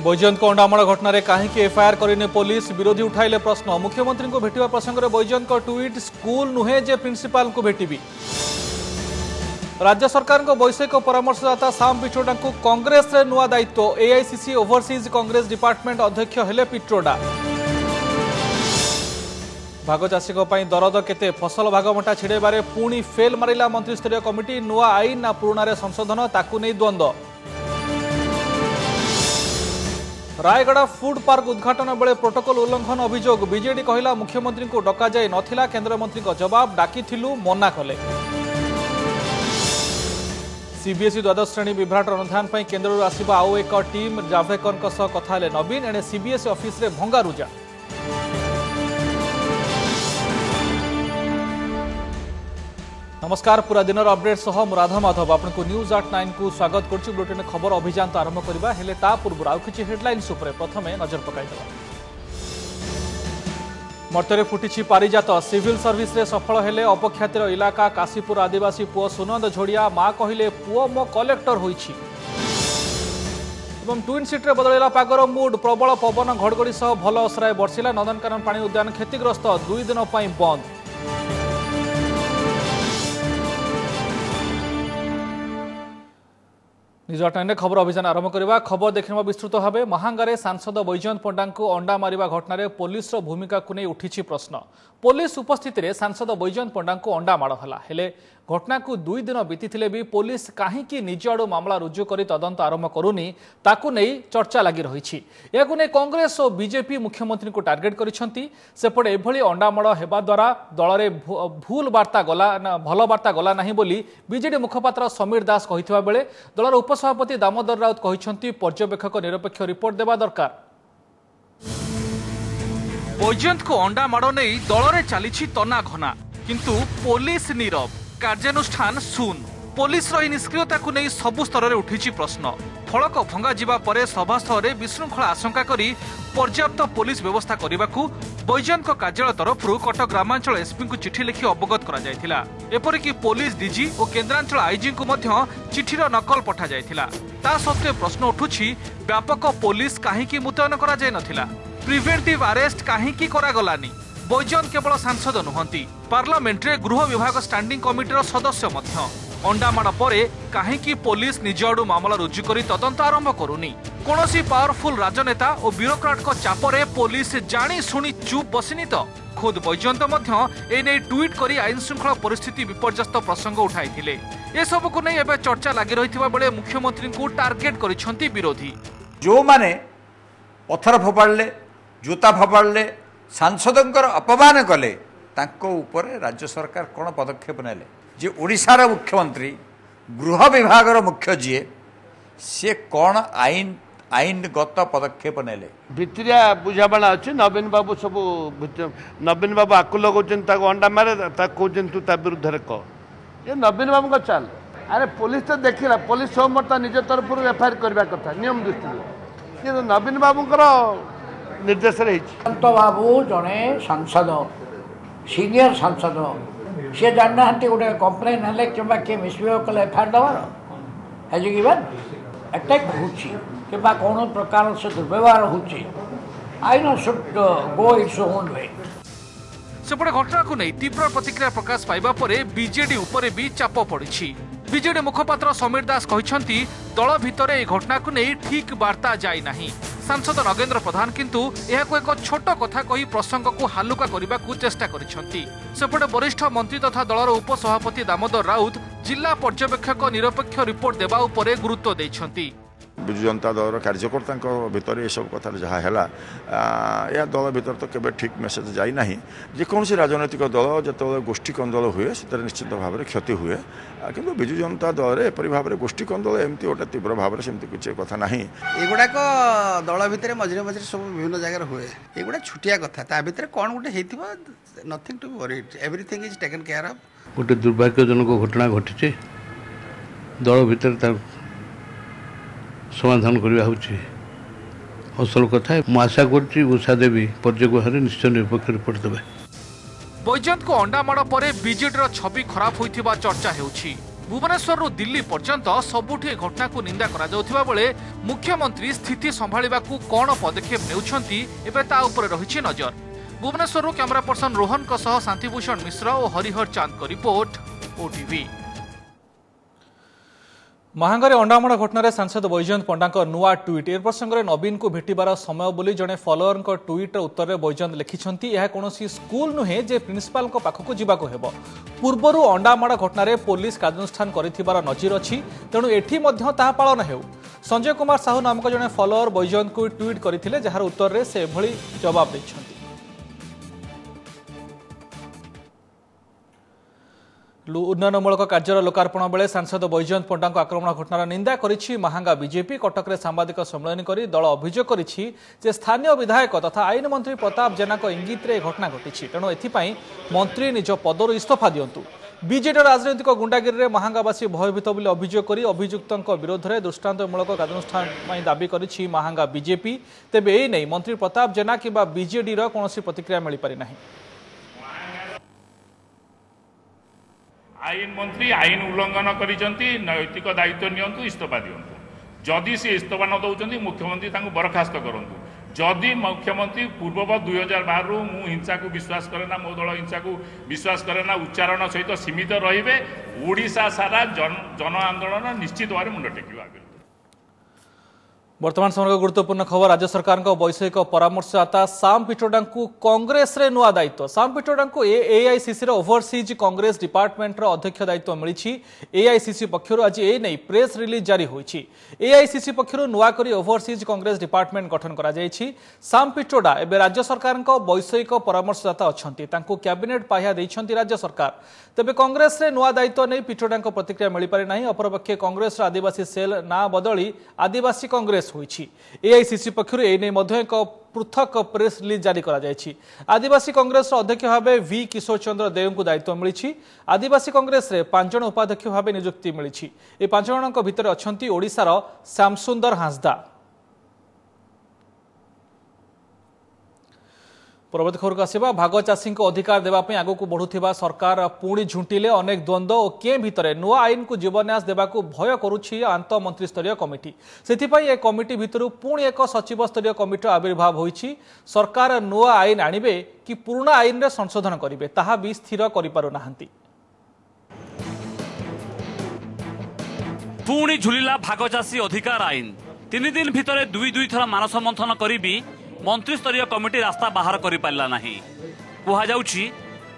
बैजयंत को अंडामाड़ घटना कहीं एफआईआर करने पुलिस विरोधी उठाइले प्रश्न। मुख्यमंत्री को भेटिबा प्रसंग में बैजयंत को ट्वीट स्कूल नुहे जे प्रिंसिपाल को भेटिबी। राज्य सरकार को वैषयिक परामर्शदाता साम पिट्रोडा को कांग्रेस रे नुआ दायित्व। एआईसीसी ओवरसीज कांग्रेस डिपार्टमेंट अध्यक्ष हेले पिट्रोडा। भाग चाषी दरद केते फसल भागमटा छिड़ेबारे पुणी फेल मारिला मंत्रिस्तरीय कमिटी। नुआ आईन ना पुराण संशोधन ताकू नहीं द्वंद्व। रायगढ़ फूड पार्क उद्घाटन बेले प्रोटोकॉल उल्लंघन अभियोग। बीजेडी कहला मुख्यमंत्री को डका जाए नथिला। केंद्रमंत्री को जवाब डाकिथिलु मना कले। सीबीएसई द्वादश श्रेणी विभ्राट अनुधान पर केन्द्र आसिबा आउ एक टीम। जावड़ेकर सह कथा हेले नवीन। एणे सीबीएसई ऑफिस रे भंगारुजा। नमस्कार, पूरा दिन अपडेट सह राधा माधव आपको न्यूज 89 को स्वागत करुच्ची। बुलेटिन खबर अभियान तो आरंभ करबा हेले ता पूर्व आउ किछि हेडलाइंस उपरे प्रथमे नजर पकाइदबा। मर्त्तरे फुटिछि पारिजात। सिविल सर्विस रे सफल हेले अपख्यातिर इलाका काशीपुर आदिवासी पुओ सुनंद झोड़िया। मां कहिले पुओ मो कलेक्टर होइछि। एवं ट्विन सिटी रे बदलैला पागर मूड। प्रबल पवन घड़घड़ी सह भल असराय बर्षिला। नंदनकानन पानी उद्यान क्षतिग्रस्त 2 दिन पई बंद। निज टाइम खबर अभियान आरंभ करवा। खबर देखने विस्तृत भाव। महांगारे सांसद बैजयंत पंडा को अंडा मारिबा घटना पुलिस भूमिका को नहीं उठी प्रश्न। पुलिस उपस्थित रे सांसद बैजयंत पंडा को अंडा माड़ है। हेले घटना को 2 दिन बीती भी पुलिस कहीं निज आड़ मामला रुजु कर तदंत आरंभ करूनी ताकू नहीं चर्चा लगी रही। या कांग्रेस और बीजेपी मुख्यमंत्री को टार्गेट करपटे एभली अंडामाड़ होगा द्वारा दल में भूल वार्ता गला भल वार्ता गला नहीं बोली बीजेडी मुखपात्र समीर दास कही बेले दलर उपसभापति दामोदर राउत कहते पर्यवेक्षक निरपेक्ष रिपोर्ट देवा दरकार। बैजयंत को अंडा माड़ नहीं दल में चली तना घना किंतु पुलिस नीरव कार्यानुष्ठान शून। पुलिस निष्क्रियता को नहीं सबु स्तर में उठी प्रश्न। फलक भंगा जिबा परे सभास्थल में विशृंखला आशंका करी पर्याप्त पुलिस व्यवस्था करने को बैजयंत कार्यालय तरफ कटक ग्रामांचल एसपी को चिठी लिखि अवगत करा जायथिला। एपरिकी पुलिस डीजी और केन्द्रांचल आईजी को मध्य चिठीर नकल पठा जायथिला। ता सत्वे प्रश्न उठुछि व्यापक पुलिस काहेकि मुतयन करा जाय नथिला। प्रिवेंटिव अरेस्ट काहेकि करा गलानी। बैजयंत केवल सांसद नुहंती पार्लियामेंट गृह विभाग स्टैंडिंग कमिटीर सदस्य मध्य। अंडामाड़ परे काहेकि पुलिस निज आड़ू मामला रुजु करी तदंत आरंभ करूनी। कौनसी पावरफुल राजनेता और ब्यूरोक्राट को चापरे पुलिस जानी शुणी चुप बसिनी तो खुद बैजयंत मध्य एने ट्वीट करी आईन श्रृंखला परिस्थिति विपर्यस्त प्रसंग उठाइथिले। ए सब को नहीं एबे चर्चा लगी रहिथिबा बेले मुख्यमंत्री को टार्गेट करिसंती विरोधी। जो माने पत्थर फोपाड़ले जूता फोपाड़ले सांसदंकर अपमान कले तांको ऊपर राज्य सरकार कौन पदक्षेप नेले। जे ओडिशार मुख्यमंत्री गृह विभाग मुख्य जी सी कौन आईनगत पदक्षेप नेले। भितरिया बुझाणा अच्छे नवीन बाबू सब नवीन बाबू आकु लगौन अंडा मारे कहते तू ता विरुद्ध कह। ये नवीन बाबू का चाल। अरे पुलिस तो देखला पुलिस सोमता निज तरफ एफआईआर करने कथा नियम दृष्टि नवीन बाबूर निर्देश बाबू जड़े सांसद सीनियर सांसद सी जानना गोटे कम्प्लेन है कि मिसबिहेव कले एफआईआर दबार अटैक हो कौन प्रकार से दुर्व्यवहार होइन should go its own way. सेपटे घटना को नहीं तीव्र प्रतिक्रिया प्रकाश पाइबा परे बीजेडी उपरे भी चाप पड़ी। बीजेडी मुखपात्र समीर दास कहते दल भितर ए घटना को नहीं ठीक वार्ता जाए नहीं। सांसद नगेंद्र प्रधान किंतु यहां एक छोट कथा कही प्रसंग को हालुका करने को चेष्टा करिसेंती। सेपटे वरिष्ठ मंत्री तथा दलर उपसभापति दामोदर राउत जिला पर्यवेक्षक निरपेक्ष रिपोर्ट देवा उपरे गुरुत्व देइछंती। विजु जनता दल कार्यकर्ता भितर ये सब कथा जहाँ है या दल भीतर तो केवल ठीक मेसेज जाई ना। जेकोसी राजनैतिक दल जो गोष्ठी कंदल हुए से निश्चित भाव में क्षति हुए किंतु विजु जनता दल में एपरी भाव में गोष्ठी कंदल एमती गोटे तीव्र भाव में सेमती किसी कथा ना। एगुड़ाक दल भितर मझे मझे सब विभिन्न जगह हुए एगुड़ा छुटिया कथा ता भितर कौन गोटे nothing to worried everything is taken care of. गोटे दुर्भाग्यजनक घटना घटी दल भितर समाधान करवा असल कथा। मु आशा करुच्ची उषा देवी पर्यवेक्षक निश्चय निरपेक्ष रिपोर्ट देवे। बैजयंत को अंडामाड़ पर बीजेडी छवि खराब होइथिबा चर्चा हेउछि। भुवनेश्वर दिल्ली पर्यंत सबुठी घटना को निंदा करा जाउथिबा बेले मुख्यमंत्री स्थिति संभाळिबाकू कोन पदक्षेप नेउछंती एबे ता ऊपर रहिछि नजर। भुवनेश्वर कैमरा पर्सन रोहन सह शांतिभूषण मिश्र और हरिहर चांद को रिपोर्ट ओटीवी। महांगारे अंडामाड़ घटना सांसद बैजयंत पंडा नुआ ट्वीट ए प्रसंग में नवीन को भेटार समय बोली जड़े फलोअर ट्वीट उत्तर में बैजयंत लिखिं यह कौन स्कूल नुहे जे प्रिंसिपाल पाखक जावाक हेब। पूर्वर अंडामाड़ घटना पुलिस कार्यानुष्ठान कर नजीर अच्छी तेणु एठी पालन हेउ। संजय कुमार साहू नामक जड़े फलोअर बैजयंत को ट्वीट करते जार उत्तर में से जवाब देते। उन्नयनमूलक कार्यर लोकार्पण बेले सांसद बैजयंत पंडा आक्रमण घटनार निंदा करिछि महांगा बीजेपी। कटक में सांबादिक सम्मेलन कर दल अभियोग करिछि जे स्थानीय विधायक तथा आईन मंत्री प्रताप जेना इंगित रे घटना घटी तेणु एथिपाई मंत्री निज पदर इस्तीफा दियंतु। बीजेडी राजनैतिक गुंडागिरी में महांगावासी भयभीत बोली अभियोग कर अभियुक्तों विरोध में दृष्टांतमूलक कार्यानुष्ठान दाबी करिछि महांगा बीजेपी। तेबे ए नै मंत्री प्रताप जेना किंबा बीजेडी रो कोनोसी प्रतिक्रिया मिल पारि नाही। आईन मंत्री आईन उल्लंघन करिसंती नैतिक दायित्व नियंतु इस्तीफा दियंतु। जदि से इस्तीफा न दउचंती मुख्यमंत्री तांको बरखास्त करंतु। जदि मुख्यमंत्री पूर्ववत 2012 रु मु हिंसा को विश्वास करे ना मो दल हिंसा को विश्वास करे ना उच्चारण सहित सीमित रहिबे ओडिशा सारा जन आंदोलन निश्चित भाव मुंड टेकिबा। वर्तमान समय गुरुत्वपूर्ण खबर राज्य सरकार वैषयिक परामर्शदाता साम पिट्रोडा को कांग्रेस रे नुआ दायित्व। साम पिट्रोडा को एआईसीसी ओवरसीज कांग्रेस डिपार्टमेंट अध्यक्ष दायित्व मिली। एआईसीसी पक्षर आज ए नहीं प्रेस रिलीज जारी होईछि। एआईसीसी पक्षर नुआ करी ओवरसीज कांग्रेस डिपार्टमेंट गठन करा जायछि। साम पिट्रोडा एबे राज्य सरकार वैषयिक परामर्शदाता अछंती तांको कैबिनेट पाहिया दैछंती राज्य सरकार। तेबे कांग्रेस रे नुआ दायित्व नहीं पिट्रोडा प्रतिक्रिया मिल पारि नाही। अपरपक्षे कांग्रेस आदिवासी सेल ना बदली आदिवासी कांग्रेस एआईसीसी पक्षर एने एक पृथक प्रेस रिलीज जारी करा जायछि। आदिवासी कांग्रेस अध्यक्ष भाव वी किशोर चंद्र देव को दायित्व मिली। आदिवासी कांग्रेस रे 5 जन उपाध्यक्ष भाव नियुक्ति मिली। ए 5 जनक भितर अछंती ओडिशार श्यामसुंदर हांसदा। परवर्ती खबर को आसिबा भाग चाषी अधिकार देवाई आगक बढ़ुवा सरकार पुणी झुंटिले अनेक द्वंद्व और के भितर नुआ आईन को जीवन्यास देवाक भय करुछि आंत मंत्रिस्तरीय कमिटी। सेथिपाई ए कमिटी भितर पुणी एक सचिव स्तरीय कमिटी आविर्भाव होईछि। सरकार नुआ आईन आनिबे कि पुराना आईन रे संशोधन करिवे ताहा भी स्थिर करि पारु नाहंती। पुणी झुलिला भाग चाषी अधिकार आईन 3 दिन भितर 2 थर मानस मंथन करी मंत्रिस्तरीय कमिटी रास्ता बाहर कर पारा ना। कहुछि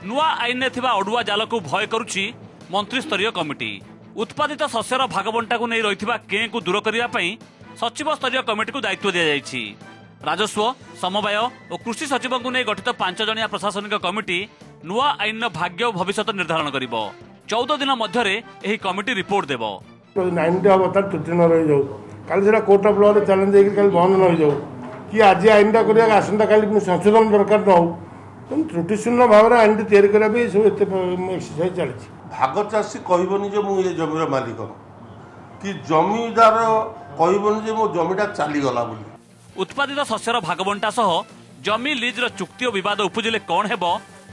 नुआ आईन में अड़ुआ जाल को भय करुछि मंत्रिस्तरीय कमिटी। उत्पादित शस्यर भागबंटा को नहीं रही के को दूर करने सचिव स्तरीय कमिटी को दायित्व दि जाइछि। राजस्व समवाय और कृषि सचिव को नहीं गठित 5 जनिया प्रशासनिक कमिटी नुआ आईन भाग्य और भविष्य निर्धारण कर 14 दिन मध्य कमिटी रिपोर्ट देव। कि आज आईनटा कर आसंता काली संशोधन दरकार न हो त्रुटिशून्य भाव में आईन तैयारी करने सब एक्सरसाइज चली। भाग चाषी कहबनी जे मु ये जमीर मालिक कि जमीदार कहबनी जे मो जमीटा चलीगला बोली। उत्पादित शस्यर भागबंटा सह जमी लीजर चुक्ति और बद उपजिले कौन हेब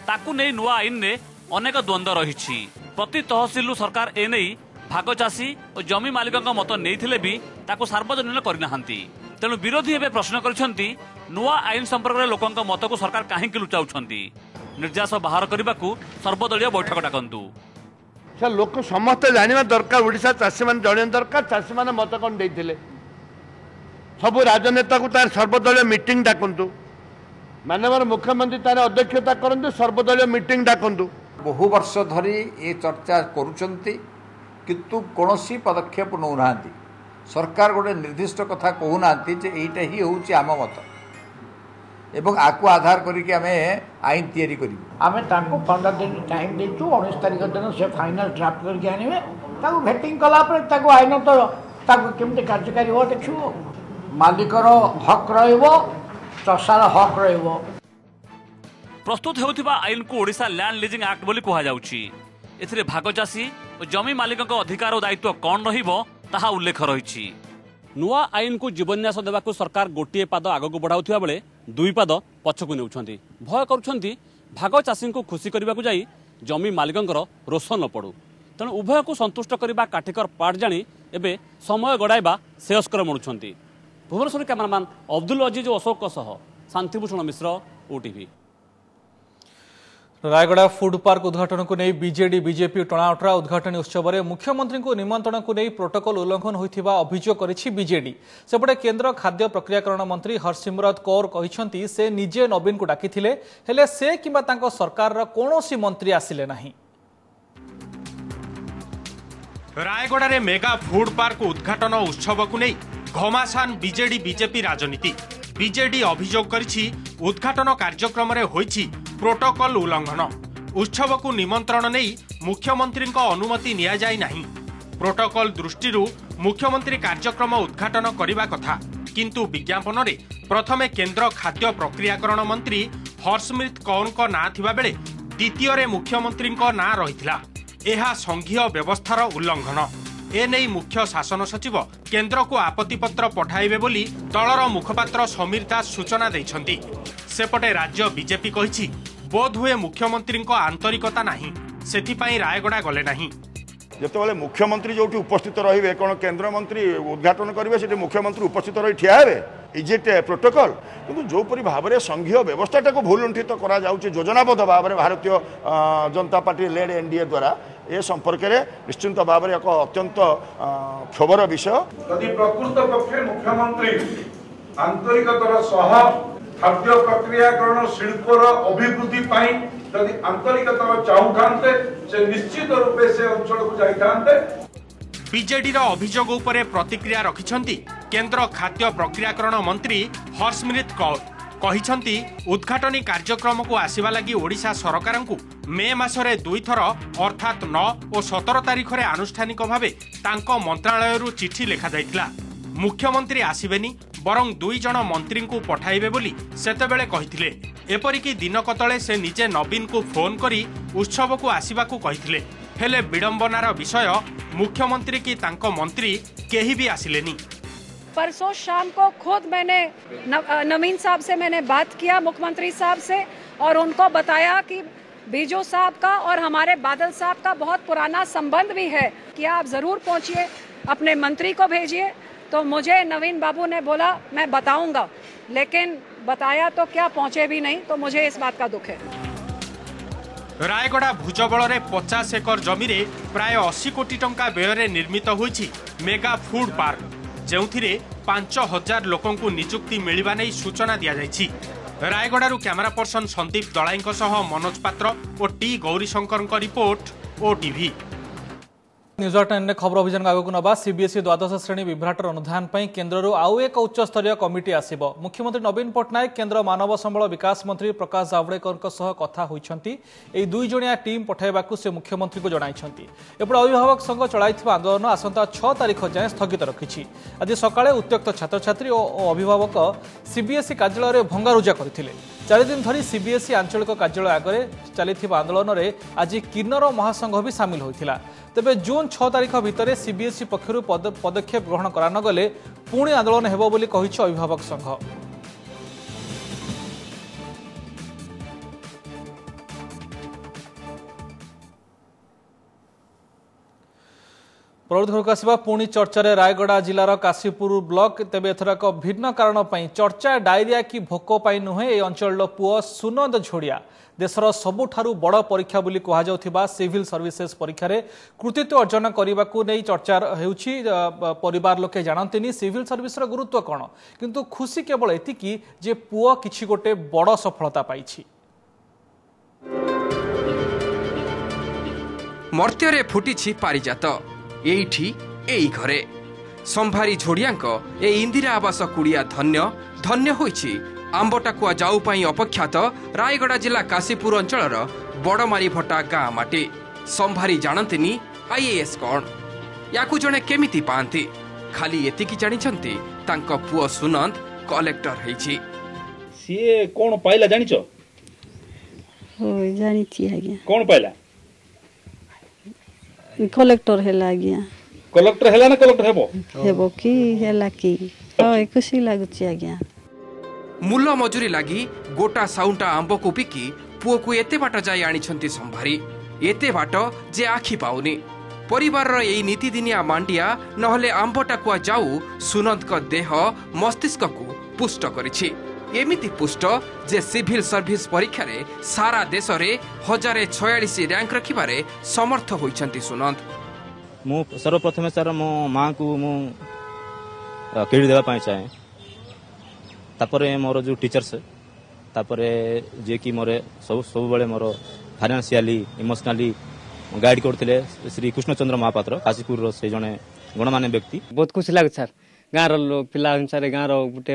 ताकू नहीं नुआ आईन में अनेक द्वंद्व रही। प्रति तहसिल सरकार एने भाग चाषी और जमी मालिक मत नहीं भी ताकू सार्वजनीन करना। तेणु विरोधी एवं प्रश्न करछंती नुआ आईन संपर्क में लोकों मत को सरकार कहीं लुचाउछंती। निर्यास बाहर करने को सर्वदलीय बैठक डाकंतु। लोक समस्त जाना दरकार ओडिशा चाषी मैंने जन दरकार चाषी मैंने मत कौन देते सब राजनेता को तार सर्वदलीय मीटिंग डाकंतु। माननीय मुख्यमंत्री तार अध्यक्षता करंतु सर्वदलीय मीटिंग डाकंतु। बहु वर्ष धरी ये चर्चा करुचंती किंतु कौनसी पदक्षेप नौ नांती। सरकार गोटे निर्दिष्ट कथा कहूना जे यहीटा ही हूँ आम मत एवं आपको आधार करके आम आईन तैयारी करूँ। आम 15 दिन टाइम देचु 19 तारीख दिन से फाइनल ड्राफ्ट करके आने भेटिंग कलापर आईन तो केमती कार्यकारी हो देखो। मालिकर हक रसार हक रहा। प्रस्तुत होउथिबा आईन को ओडिशा लैंड लीजिंग एक्ट बोली कहा जाउछि। एथिरे भाग चाषी और जमी मालिकक अधिकार और दायित्व कौन रहिबो ताहा उल्लेख रही। नुआ आईन को जीवन्यास देवाक सरकार गोटे पाद आगक बढ़ाउथिबा बेले 2 पाद पछकु नेउछंती। भय करुछंती भाग चाषी को खुशी करने जाई जमी मालिकंकर रोष न पड़ू। तेणु उभय को संतुष्ट करने काठिकर पाठ जाणी एवं समय गड़ाइबा श्रेयस्कर मणुंट। भुवनेश्वर कैमरामैन अब्दुल अजीज और अशोक शांतिभूषण मिश्र ओटीवी। रायगड़ा फूड पार्क उद्घाटन को नहीं बीजेडी बीजेपी टणाउटरा उद्घाटन उत्सव में मुख्यमंत्री को निमंत्रण को नहीं प्रोटोकॉल उल्लंघन होता अभियोग करिछि बीजेडी। सेपटे केंद्र खाद्य प्रक्रियाकरण मंत्री हरसिमरत कौर कहते से निजे नवीन को डाकिथिले हेले से किंबा तांको सरकार कौनसी मंत्री आसिले नहीं। रायगड़ा रे मेगा फूड पार्क उद्घाटन उत्सव को नहीं घमासान बीजेडी बीजेपी राजनीति। बीजेडी अभियोग करिछि उद्घाटन कार्यक्रम रे होइछि प्रोटोकॉल उल्लंघन। उत्सव को निमंत्रण नहीं मुख्यमंत्री अनुमति निया जाय नहीं। प्रोटोकॉल दृष्टि मुख्यमंत्री कार्यक्रम उद्घाटन करने कथा किंतु विज्ञापन रे प्रथमे केंद्र खाद्य प्रक्रियाकरण मंत्री हरसिमरत कौर को ना थिबा बेले द्वितीय रे मुख्यमंत्री ना रहिथिला। एहा संघीय व्यवस्थार उल्लंघन। एने मुख्य शासन सचिव केंद्र को आपत्ति पत्र पठाइबे बोली दलर मुखपात्र समीर दास सूचना दैछंती। सेपटे राज्य बीजेपी कहिछि बोध हुए मुख्यमंत्री आंतरिकता नहीं सेथिपाई रायगड़ा गले नहीं। जितेबाला मुख्यमंत्री जो उपस्थित रहिबे कौन केंद्र मंत्री उद्घाटन करेंगे से मुख्यमंत्री उपस्थित रही ठिया हेबे इज इट प्रोटोकॉल किंतु जोपरी भाव में संघीय व्यवस्था को भूलुंठित करा जाउछि योजनाबद्ध भाव में Bharatiya Janata party lead NDA द्वारा ए संपर्क में निश्चिंत भाव में एक अत्यंत क्षोभर विषय। यदि प्रकृत पक्षे मुख्यमंत्री आंतरिकतार सह खाद्य प्रक्रियाकरण शिल्पर अभिवृद्धि यदि आंतरिकता चाहूते से निश्चित रूपे से अंचल को जाइए। बीजेडी अभियोग उपरे प्रतिक्रिया रखिछंती केंद्र खाद्य प्रक्रियाकरण मंत्री हरसिमरत कौर कहिछंती उद्घाटनी कार्यक्रम को आसीबा लागि ओडिशा सरकार को मे मासरे 2 थर अर्थात 9 और 17 तारिख रे आनुष्ठानिक भावे तांको मंत्रालय रु चिठी लिखा जाइतिला। मुख्यमंत्री आसीबेनी बरं 2 जण मंत्री को पठाइबे बोली सेतेबेले कहिथिले। एपरिकी दिनक तले से निजे नवीन को फोन करी उत्सव को आसीबा को कहिथिले हेले विडंबनार विषय मुख्यमंत्री की तांको मंत्री केही भी आसिलेनी। परसों शाम को खुद मैंने नवीन साहब से मैंने बात किया मुख्यमंत्री साहब से और उनको बताया कि बीजू साहब का और हमारे बादल साहब का बहुत पुराना संबंध भी है कि आप जरूर पहुंचिए अपने मंत्री को भेजिए। तो मुझे नवीन बाबू ने बोला मैं बताऊंगा, लेकिन बताया तो क्या पहुंचे भी नहीं, तो मुझे इस बात का दुख है। रायगड़ा भुजबल रे 50 एकर जमी रे प्राय 80 कोटी टंका व्यय निर्मित होइछि मेगा फूड पार्क जेउथिरे 5000 लोकों को नियुक्ति मिलिबा नै सूचना दिया जाइछि। रायगड़ारू कैमरा पर्सन संदीप दलाईंक सह मनोज पात्र और T Gaurishankar report OTV. News 10 खबर अभियान आगक नवा सीबीएसई द्वादश श्रेणी विभ्राटर अनुधान केन्द्र आउ एक उच्च स्तरीय कमिटी आसिबो। मुख्यमंत्री नवीन पट्टनायक केन्द्र मानव संबल विकास मंत्री प्रकाश जावड़ेकर सह कथा होइछंती। एई 2 जणिया टीम पठाइबाकू से मुख्यमंत्री को जणाइछंती। एपटे अभिभावक संघ चलाइथिबा आंदोलन आसंता 6 तारिख जाए स्थगित रखिछि। आज सकाळे उत्यक्त छात्र छात्री और अभिभावक सीबीएसई कार्यालय में भंगारुजा करथिले। 4 दिन धरी सीबीएसई आंचलिक कार्यालय आगे चलिथिबा आंदोलन में आज किन्नर महासंघ भी सामिल होइथिला। तेबे जून 6 तारिख भितर सीबीएसई पक्षरु पदक्षेप ग्रहण करा न गले पुणी आंदोलन हेबो बोली कहिछि अभिभावक संघ। प्रौद्योगिक पुणी चर्चार रायगड़ा जिलार काशीपुर ब्लॉक। तेबे एथरक भिन्न कारण चर्चा डायरिया कि भोक नुहे ए अंचल पुओ सुनंद झोड़िया देशर सबुठारु बड़ परीक्षा बोली कहुवा सिविल सर्विसेज परीक्षा रे कृतित्व अर्जन करने को नहीं चर्चा होउछि। परिवार लोके जानते सिविल सर्विस गुरुत्व कौन, किंतु खुशी केवल एतिकी जे पुओ किछि गोटे बड़ सफलता पाइछि। मर्त्यरे फुटिछि पारिजात एठी एई घरे संभारी झोड़ियांक ए इंदिरा आवास कुड़िया धन्य धन्य होइछि। आंबटाकुआ जाऊ पाई अपेक्षात रायगड़ा जिला काशीपुर अंचलर बड़मारी भट्टा गाँ माटी। संभारी जानतीनी आईएएस कौन, याकू जणे केमिति पांती, खाली एतिकी जानिछंती तांको पुओ सुनंद कलेक्टर हेछि। सीए कोन पाइला जानिछो? हो जानिछि आज्ञा। कोन पाइला? कलेक्टर हेला आज्ञा। कलेक्टर हेला ना कलेक्टर हेबो? हेबो की हेला की होय खुशी लागुछि आज्ञा। मूल मजूरी लगी गोटा साउंटा आंब को बिकी पुओ को एते बाट जाई आनिछंती संभारी। एते बाट जे आखि पाउनी परिवार यही नीतिदिनिया मांडिया नहले आंबटाकुआ जाऊ सुनंद देह मस्तिष्क को पुष्ट करिछि। एमिति पुष्ट जे सिविल सर्विस परीक्षा रे सारा देश रे 1046 रैंक रखिबारे समर्थ होइछंती सुनंद। मु सर्वप्रथमे सर मो मां को मु क्रेडिट देवा पाई चाहे तापरे मोर जो टीचर्स तापरे जे कि मोरे सब बेले मोर फाइनेंशियली इमोशनली गाइड करथिले श्री कृष्णचंद्र महापात्र काशीपुर से जने गणमान्य व्यक्ति। बहुत खुशी लागे सर गाँव लोग पिला अनुसार गाँव गोटे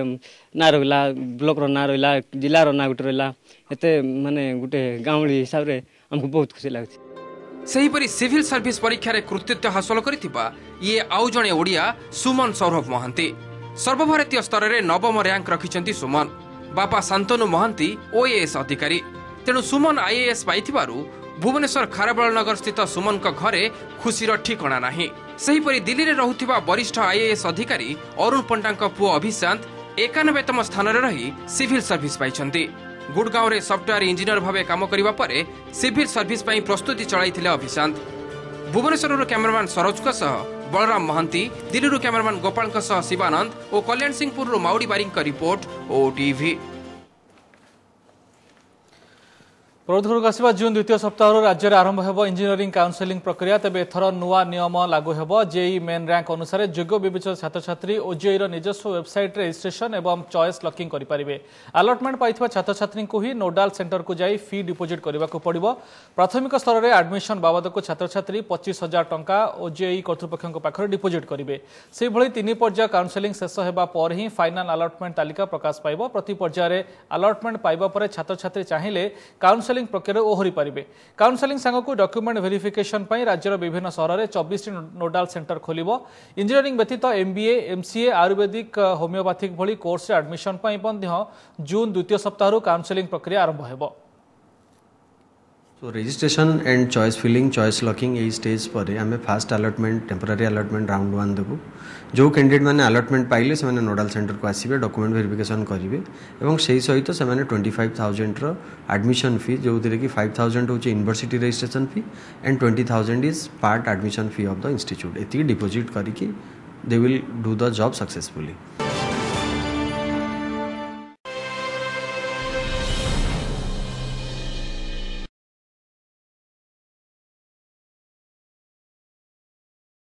ना रहा ब्लॉक ना रहा जिला ना गोटे रहा एते माने गोटे गाँवली हिसाब से हमको बहुत खुशी लगे। सेहीपरि सिविल सर्विस परीक्षा रे कृतित्व हासिल करिथिबा ये आउ जणे ओडिया सुमन सौरभ महांती सर्वभारतीय स्तर रे नवम रैंक रखिचंती सुमन। बापा शांतनु महांती ओएएस अधिकारी तेणु सुमन आईएएस पाइथिबारु भुवनेश्वर खारबेल नगर स्थित सुमन का घरे खुशीर ठिकाना नाही। सेहीपरि दिल्ली रे रहुथिबा वरिष्ठ आईएएस अधिकारी अरुण पंडा पुओ अभिशांत 91तम स्थान रे रही सिविल सर्विस पाइछंती। गुड़गांव रे सॉफ्टवेयर इंजीनियर भावे काम करिबा परे सिविल सर्विस पई प्रस्तुति चलाइथिले अभिशांत। भुवनेश्वर कैमरामैन सरोज का सह बलराम महांती, दिल्ली कैमरामैन गोपाल का सह शिवानंद और कल्याण सिंहपुर माउडी बारिंग का रिपोर्ट ओटीवी। प्रौद्योगिक आसवा जून द्वितीय सप्ताह राज्य में आरंभ हो इंजीनियरिंग काउंसेलिंग प्रक्रिया। तेबे एथर नुआ नियम लागू हो। जेई मेन रैंक अनुसार योग्य विवेचित छात्र छात्री ओजेई निजस्व वेबसाइट रजिस्ट्रेशन एवं चॉइस लॉकिंग करेंगे। अलॉटमेंट पाइथिबा छात्र छात्री को ही नोडाल सेंटर को जाई फी डिपोजिट करने को पड़ो। प्राथमिक स्तर में एडमिशन बाबद को छात्र छात्री 25,000 टंका ओजेई कर्तृपक्ष पाखे डिपोजिट करेंगे। से भली 3 पर्याय काउंसेलिंग शेष होगा पर ही फाइनाल अलॉटमेंट तालिका प्रकाश पाइब। प्रति पर्याय अलॉटमेंट पाइबा पर छात्र छात्री चाहिए काउंसेलिंग प्रक्रिया ओहरी पारिबे। काउंसेलिंग संग को डॉक्यूमेंट वेरिफिकेशन पई राज्यर विभिन्न शहर में 24 नोडाल सेंटर खोलिबो। इंजीनियरिंग व्यतीत एमबीए एमसीए आयुर्वेदिक होमियोपैथिक भली कोर्स एडमिशन पई मध्य जून द्वितीय सप्ताह काउंसेलिंग प्रक्रिया आरंभ हेबो। So registration and choice filling choice locking यही स्टेज पर आम first allotment temporary allotment round 1 देबू। जो कैंडिडेट मैंने अलॉटमेंट पाइले से नोडाल सेंटर को आसवे डॉक्यूमेंट वेरिफिकेशन करेंगे और से सहित से 25,000 एडमिशन फी जो कि 5,000 हूँ university registration fee and 20,000 is part admission fee of the institute. ये डिपोजिट करके they will do the job successfully.